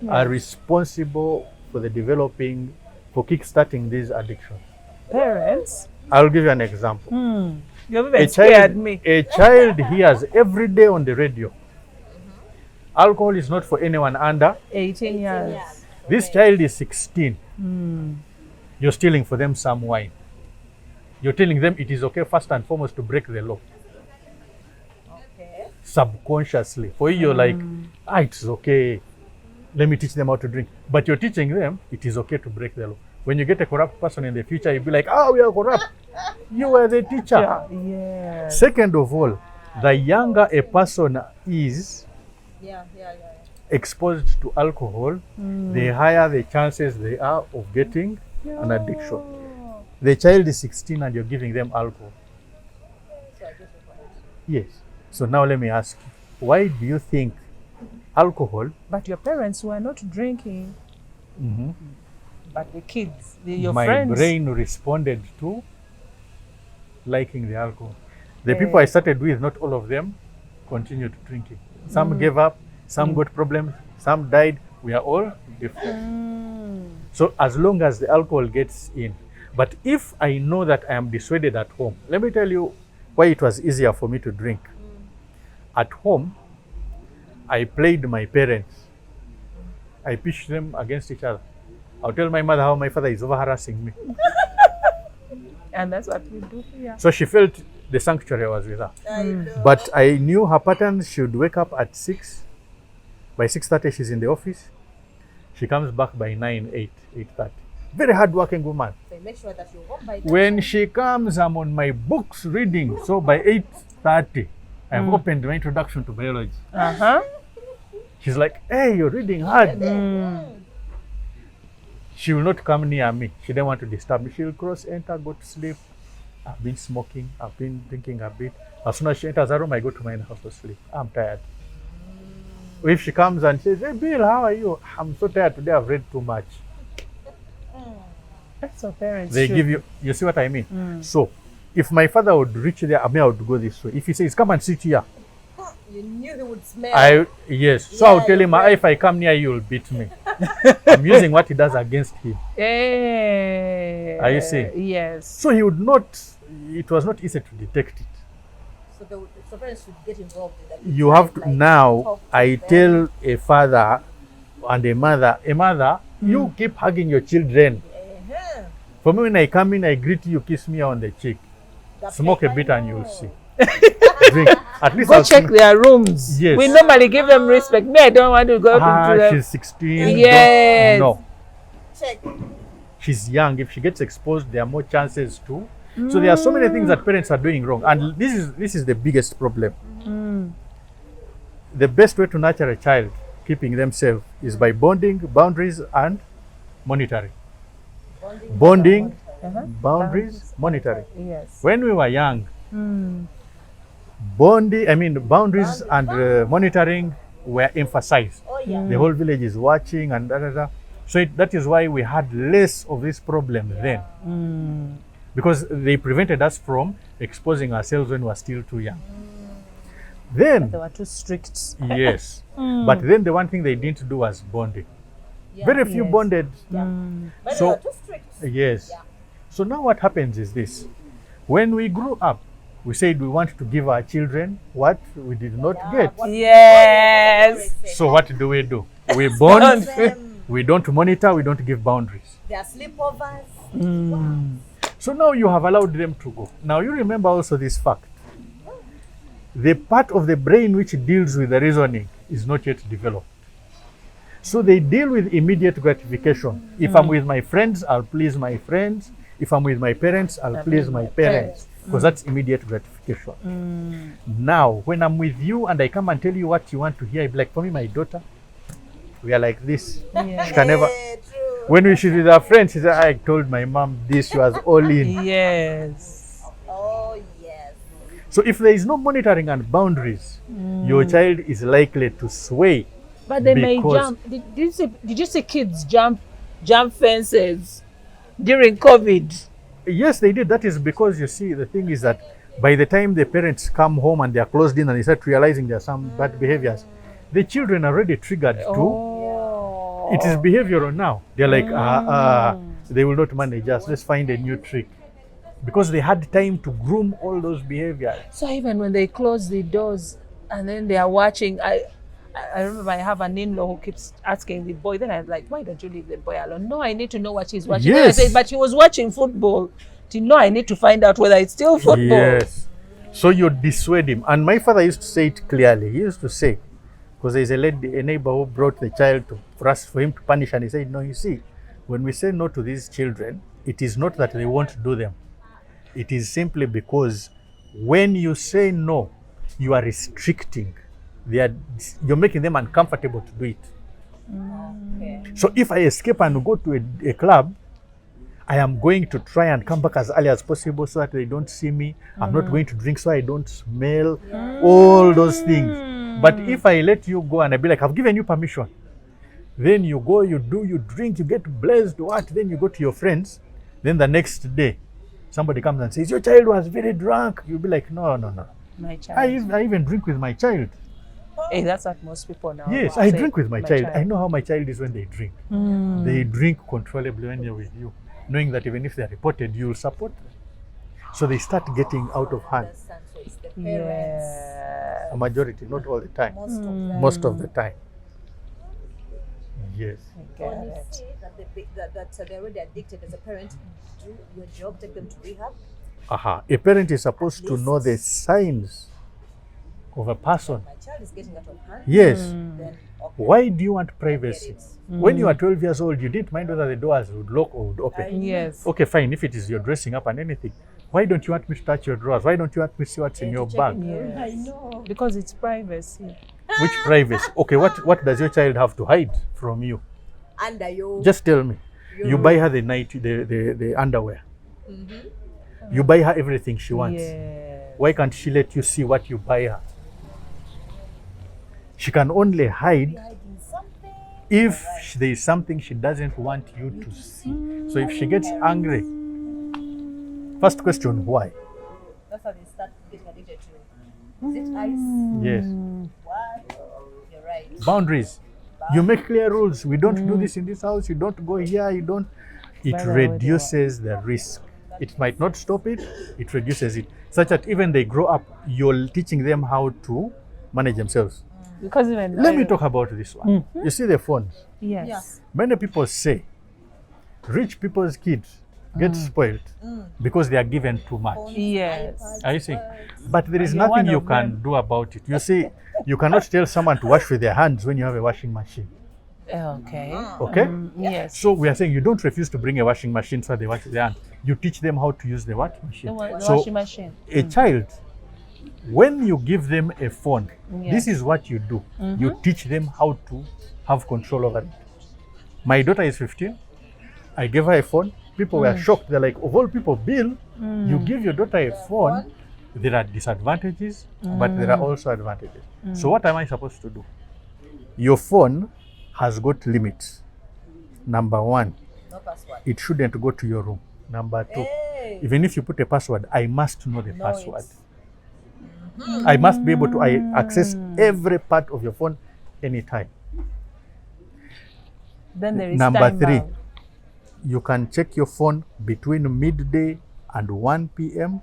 are responsible for the developing, for kickstarting these addictions. Parents. I'll give you an example. You've even scared me. A child hears every day on the radio, alcohol is not for anyone under 18 years. This child is 16. You're stealing for them some wine. You're telling them it is okay first and foremost to break the law. Okay. Subconsciously. For you, you're like, it's okay. Let me teach them how to drink. But you're teaching them it is okay to break the law. When you get a corrupt person in the future, you'll be like, we are corrupt. You were the teacher. Yeah. Second of all, the younger a person is exposed to alcohol, the higher the chances they are of getting an addiction. The child is 16 and you're giving them alcohol. Yes. So now let me ask you, why do you think alcohol? But your parents were not drinking. But the kids, your my friends. brain responded to liking the alcohol. The people I started with, not all of them continued drinking. Some gave up, some got problems, some died. We are all different. So as long as the alcohol gets in. But if I know that I am dissuaded at home, let me tell you why it was easier for me to drink. At home, I played my parents. I pitched them against each other. I'll tell my mother how my father is over harassing me. And that's what we do here. So she felt the sanctuary was with her. I know. But I knew her pattern. She would wake up at 6. By 6:30, she's in the office. She comes back by 9, 8:30. Very hardworking woman. So make sure that you're home by that When time. she comes, I'm on my books reading. So by 8:30, I've opened my introduction to biology. Uh-huh. She's like, hey, you're reading hard. Mm. She will not come near me. She didn't want to disturb me. She'll cross, enter, go to sleep. I've been smoking. I've been drinking a bit. As soon as she enters the room, I go to my house to sleep. I'm tired. If she comes and says, hey, Bill, how are you? I'm so tired today. I've read too much. That's what parents They should. give you see what I mean? So, if my father would reach there, I mean, I would go this way. If he says, come and sit here, You knew he would smell. yes. So I'll Yeah, tell him, you're right. if I come near you, you'll beat me. I'm using what he does against him. Yeah. Are you seeing? Yes. So he would not, it was not easy to detect it. So parents should get involved in that. You have to, Like, now, talk to I them. tell a father and a mother, you keep hugging your children. Uh-huh. For me, when I come in, I greet you, kiss me on the cheek. That Smoke a I bit and you'll know. see. Drink. At least Go I'll check smoke. their rooms. Yes. We normally give them respect. Me, I don't want to go to them. She's 16. Yes. No, Check. she's young. If she gets exposed, there are more chances to. So there are so many things that parents are doing wrong, and this is the biggest problem. The best way to nurture a child, keeping them safe, is by bonding, boundaries, and monitoring. Bonding, Uh-huh. boundaries, monitoring. Yes. When we were young, boundaries and monitoring were emphasized. Oh yeah. The whole village is watching and da da da. So that is why we had less of this problem then, because they prevented us from exposing ourselves when we were still too young. Then, They were too strict. yes, but then the one thing they didn't do was bonding. Yeah. Very few Yes. bonded. But So- they were too strict. Yes. Yeah. So now what happens is this: when we grew up, we said we want to give our children what we did not get. What Yes. So what do? We bond. them, We don't monitor. We don't give boundaries. their sleepovers. So now you have allowed them to go. Now you remember also this fact. The part of the brain which deals with the reasoning is not yet developed. So they deal with immediate gratification. If I'm with my friends, I'll please my friends. If I'm with my parents, I'll please my parents. Because that's immediate gratification. Now, when I'm with you and I come and tell you what you want to hear, I'll be like, for me, my daughter, we are like this. She can never. Yeah, true. When she's with her friends, she said, I told my mom this, she was all in. Yes. Oh yes. So if there is no monitoring and boundaries, your child is likely to sway. But they may Because- jump. Did you see kids jump fences during COVID? Yes, they did. That is because, you see, the thing is that by the time the parents come home and they are closed in and they start realizing there are some bad behaviors, the children are already triggered too. Oh. It is behavioral now. They're like, they will not manage us. Let's find a new trick. Because they had time to groom all those behaviors. So even when they close the doors and then they are watching, I remember I have an in-law who keeps asking the boy. Then I'm like, why don't you leave the boy alone? No, I need to know what he's watching. Then I Yes. said, but he was watching football. No, I need to find out whether it's still football. Yes. So you dissuade him. And my father used to say it clearly. He used to say, because there's a neighbor who brought the child for him to punish, and he said, no, you see, when we say no to these children, it is not that they won't do them. It is simply because when you say no, you are restricting. You're making them uncomfortable to do it. Okay. So if I escape and go to a club, I am going to try and come back as early as possible so that they don't see me. I'm not going to drink so I don't smell, all those things. But if I let you go and I be like, I've given you permission, then you go, you do, you drink, you get blessed, then you go to your friends, then the next day, somebody comes and says, your child was very drunk. You'll be like, no. My child. I even drink with my child. Hey, that's what most people now. Yes, say, I drink with my child. I know how my child is when they drink. They drink controllably when they're with you, knowing that even if they're reported, you'll support them. So they start getting out of hand. Understand. So it's the parents. Yeah. A majority, not all the time. Most of them. Most of the time. Yes. Got When you it. see that they're already addicted as a parent, do your job, take them to rehab. A parent is supposed to least. know the signs of a person. My child is getting out of hand. Yes. Then okay, Why do you want I get privacy? it. When you are 12 years old, you didn't mind whether the doors would lock or would open. Yes. Okay, fine. If it is you're dressing up and anything, why don't you want me to touch your drawers? Why don't you want me to see what's in And your to check bag? in your- Yes. I know. Because it's privacy. Which privacy? Okay, what does your child have to hide from you? Under your Just tell me. You buy her the the underwear. You buy her everything she wants. Yes. Why can't she let you see what you buy her? She can only hide hiding something. if there is something she doesn't want you to see. So if she gets angry, first question, why? That's how they start getting addicted to. Is it ice? Yes. What? You're right. Boundaries. You make clear rules. We don't do this in this house. You don't go here. You don't. It By the way, reduces the risk. It might not stop it. It reduces it, such that even they grow up, you're teaching them how to manage themselves. Because even Let me talk about this one. You see the phones. Yes. Yeah. Many people say rich people's kids get spoiled because they are given too much. Yes. Are you seeing? But there is You're nothing one you of can them. do about it. You see, you cannot tell someone to wash with their hands when you have a washing machine. Okay. Okay? Yes. So we are saying you don't refuse to bring a washing machine so they wash their hands. You teach them how to use the what machine. The So washing machine. a child, when you give them a phone, this is what you do. You teach them how to have control over it. My daughter is 15. I gave her a phone. People were shocked. They're like, of all people, Bill, you give your daughter a phone. There are disadvantages, but there are also advantages. So what am I supposed to do? Your phone has got limits. Number one, No password. it shouldn't go to your room. Number two, Hey. even if you put a password, I must know the Know password. it. I must be able to access every part of your phone anytime. Then there is Number time three, bound. you can check your phone between midday and 1 p.m.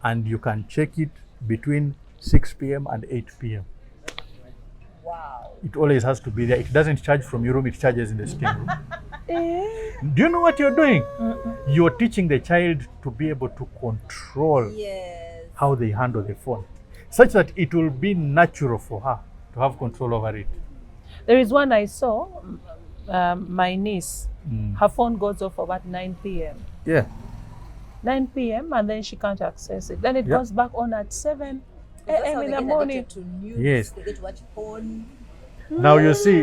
and you can check it between 6 p.m. and 8 p.m. Wow. It always has to be there. It doesn't charge from your room, it charges in the steam room. Do you know what you're doing? You're teaching the child to be able to control Yes. how they handle the phone, such that it will be natural for her to have control over it. There is one I saw, my niece, her phone goes off about 9 p.m. Yeah. 9 p.m. and then she can't access it. Then it Yeah. goes back on at 7 That's how a.m. they in the get morning. addicted to news. Yes. They get to watch porn. Now you see,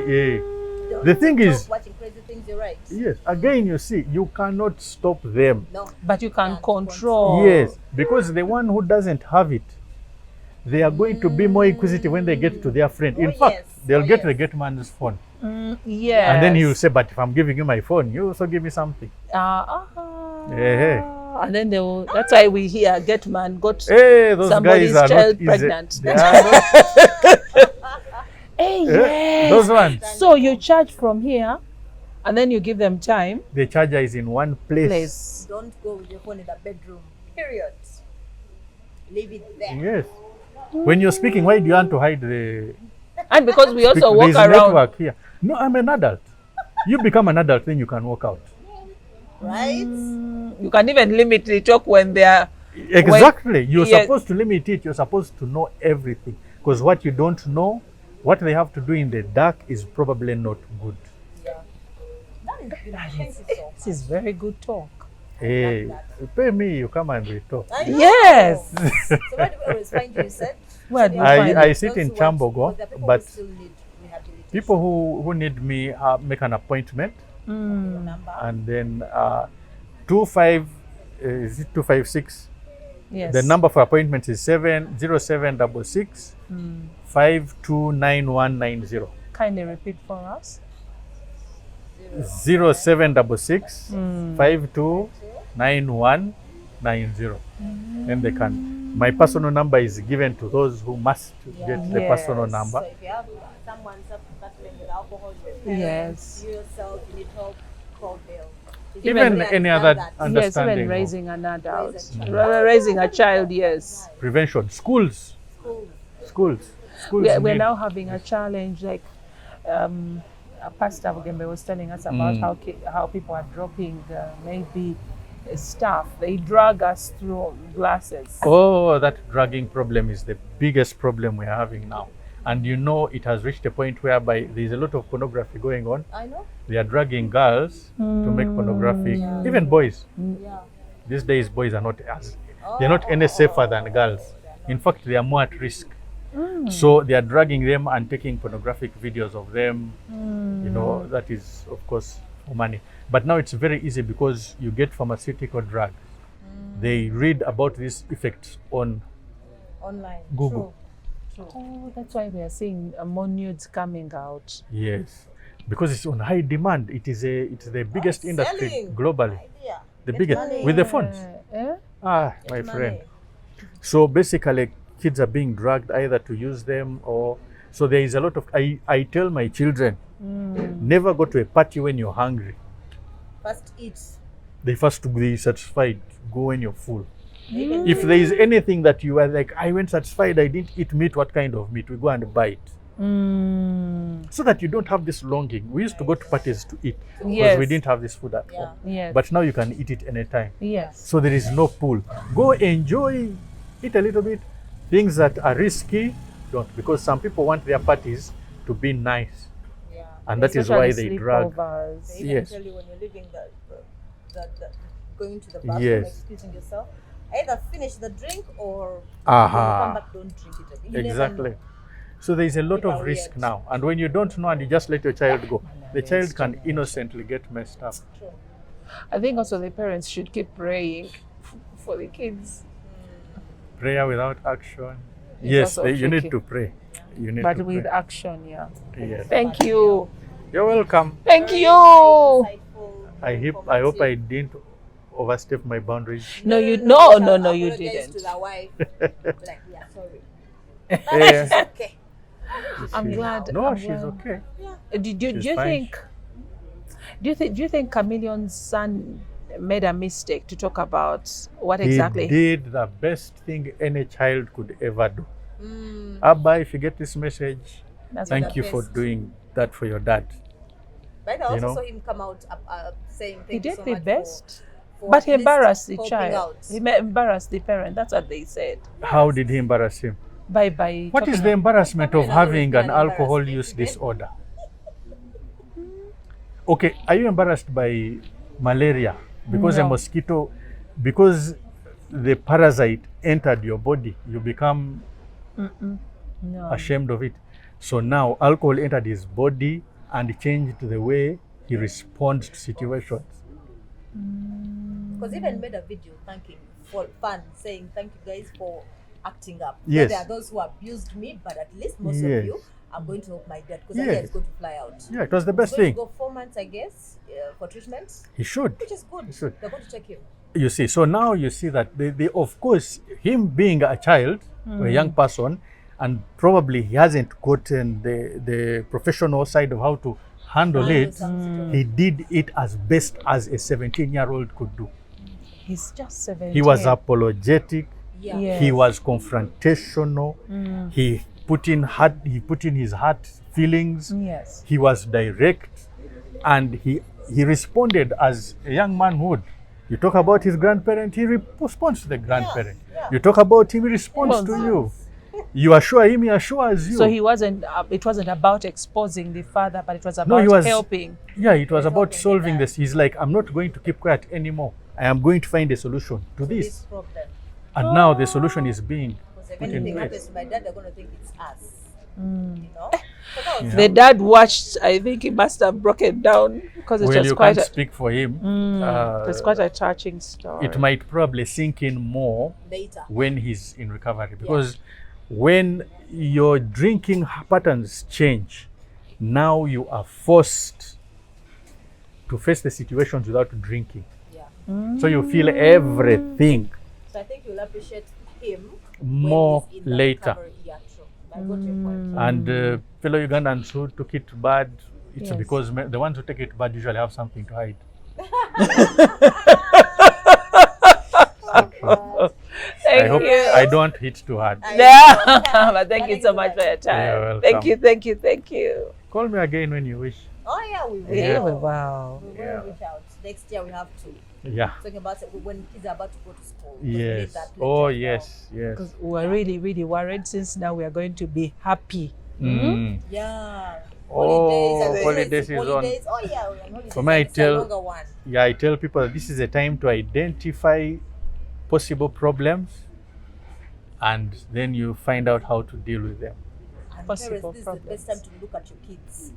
the thing is, watching crazy things. You're right. yes, again, you see, you cannot stop them. No. But you can Can't control. Yes, because the one who doesn't have it, they are going to be more inquisitive when they get to their friend. In Oh, fact, yes. they'll Oh, get yes. the gate man's phone. Yes. And then he will say, but if I'm giving you my phone, you also give me something. Hey. And then they will, that's why we hear get man got Hey, those somebody's guys are child not easy. pregnant. They are not, Hey, eh, yes. those ones. So you charge from here and then you give them time. The charger is in one place. Don't go with your phone in the bedroom. Period. Leave it there. Yes. When you're speaking, why do you want to hide the And because we also walk there's around. network here? No, I'm an adult. You become an adult, then you can walk out. Right? You can even limit the talk when they are. Exactly. You're yeah. supposed to limit it. You're supposed to know everything. Because what you don't know, what they have to do in the dark is probably not good. That is thank you so This is very good talk. Hey, pay me, you come and we talk. I know. Yes. So where do we always find you, said? Where do you I- find I it? sit Those in who want- Chambogo, because there are people but who still need rehabilitation. People who need me make an appointment, Number. and then 25 is it 256? Yes. The number for appointments is 0766 529190. Kindly repeat for us. 0766 529190. Then they can. My personal number is given to those who must get the personal Yes. number. So if you have someone battling with alcohol, your Yes. you yourself, you need help, call Bill. If Even you any understand other that, Yes, understanding even of raising an adult. Raise a Raising a child, yes. prevention, schools. We're need- now having a challenge like Pastor Bugembe was telling us about how people are dropping maybe stuff. They drag us through glasses. Oh, that drugging problem is the biggest problem we're having now. And you know, it has reached a point whereby there's a lot of pornography going on. I know. They are dragging girls to make pornographic, even boys. Yeah. These days, boys are not as, they're not any safer than girls. In fact, they are more at risk. So they are dragging them and taking pornographic videos of them. You know, that is, of course, for money. But now it's very easy because you get pharmaceutical drugs. They read about these effects on Online. Google. True. Oh, that's why we are seeing more nudes coming out. Yes, because it's on high demand. It's the biggest industry Selling. globally. Idea. The Get biggest money. with the phones. Eh? My Money. friend. So basically, kids are being dragged either to use them or. So there is a lot of. I tell my children, never go to a party when you're hungry. First eat. They first to be satisfied. Go when you're full. Even If there is anything that you are like, I went satisfied, I didn't eat meat. What kind of meat? We go and buy it. So that you don't have this longing. We used to go to parties to eat because Yes. we didn't have this food at Yeah. home. Yes. But now you can eat it anytime. yes. So there is no pull. Go enjoy, eat a little bit. Things that are risky, don't. Because some people want their parties to be nice. Yeah. And that is why they drag. sleepovers. They even Yes. tell you when you're leaving the going to the bathroom, Yes. excusing yourself, either finish the drink or Aha. when you come back, don't drink it again. You never Exactly. know. So there is a lot People of are risk weird. now. And when you don't know and you just let your child go, the child can innocently get messed up. True. I think also the parents should keep praying for the kids. Prayer without action. It's Yes, also you need tricky. to pray. You need But to with pray. action, yeah. Yes. Thank you. You're welcome. Thank Very you. insightful, I hope I informative. didn't overstep my boundaries. No, you shall no, you apologize didn't. To the wife, like, yeah, sorry. Yeah. Okay. I'm glad. No, I'm she's glad. okay. Do She's you fine. think? Do you think Chameleon's son made a mistake to talk about what exactly? He did the best thing any child could ever do. Mm. Abba, if you get this message, That's thank what you the for best. doing that for your dad. But I also know? saw him come out saying he thank you did so the much best. for But at he least embarrassed the helping child. out. He embarrassed the parent. That's what they said. How did he embarrass him? By What is talking the embarrassment of Probably having not an an alcohol embarrassment. use disorder? Okay, are you embarrassed by malaria? Because a No. mosquito, because the parasite entered your body, you become No. ashamed of it. So now alcohol entered his body and changed the way he responds to situations. Because even made a video thanking for fun, saying thank you guys for acting up. Yes. There are those who abused me, but at least most Yes. of you are going to help my dad because Yes. I is going to fly out. Yeah, it was the best He's going thing. to go 4 months, I guess, for treatment, He should. which is good. He should. They're going to check him. You see, so now you see that they of course, him being a child, a young person, and probably he hasn't gotten the professional side of how to handle Handle it. some situation. He did it as best as a 17-year-old could do. He's just 17. He was apologetic. Yeah. Yeah. He was confrontational. He put in his heart feelings. Yes. He was direct, and he responded as a young man would. You talk about his grandparent, he responds to the grandparent. yeah. You talk about him, he responds to you. You assure him, he assures you. So he wasn't. It wasn't about exposing the father, but it was about he was- helping. Yeah, it was about helping solving the this. He's like, I'm not going to keep quiet anymore. I am going to find a solution to This this. problem. And now the solution is being Because if put in anything place. happens to my dad, they're going to think it's us. You know? So that was The dad watched. I think he must have broken down because it Well, was you quite. can't speak for him. It was quite a touching story. It might probably sink in more later. when he's in recovery, because when your drinking patterns change, now you are forced to face the situations without drinking. Yeah. So you feel everything So I think you'll appreciate him more when he's in the later. recovery. Yeah, true. I got your point. And fellow Ugandans who took it bad, it's Yes. because the ones who take it bad usually have something to hide. Thank I hope you. I don't hit too hard. Yeah, but thank you so much for your time. You're welcome. Thank you. Thank you. Thank you. Call me again when you wish. Oh yeah, we will. Yeah, wow. We will Yeah. reach out. Next year we have to. Yeah. Talking about when kids are about to go to school. because we need Yes. that Oh, pledge as well. yes. Yes. Because we're really, really worried since now we are going to be happy. Mm. Yeah. Oh, Holidays, holidays is on. holidays. Oh yeah, we're on holidays. For me, I and it's a tell- longer one. Yeah, I tell people that this is a time to identify possible problems, and then you find out how to deal with them. And Possible parents, this is the best problems. time to look at your kids.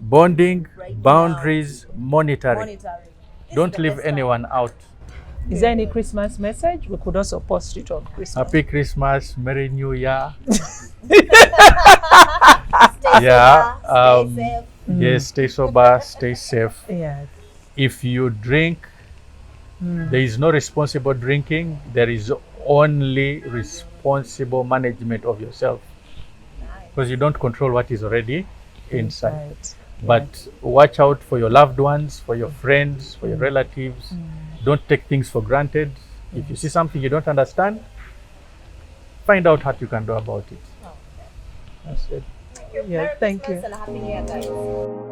Bonding, Right now. boundaries, monitoring. Monitoring. This Don't is the leave best time. anyone out. Is there any Christmas message? We could also post it on Christmas. Happy Christmas, Merry New Year. Stay Yeah, sober, stay safe. Yes, stay sober, stay safe. Yeah. If you drink, there is no responsible drinking. There is only responsible management of yourself, because you don't control what is already inside. Right. But watch out for your loved ones, for your friends, for your relatives. Don't take things for granted. If you see something you don't understand, find out what you can do about it. Oh, That's it. Yeah, Merry thank Christmas you. and a Happy New Year, guys.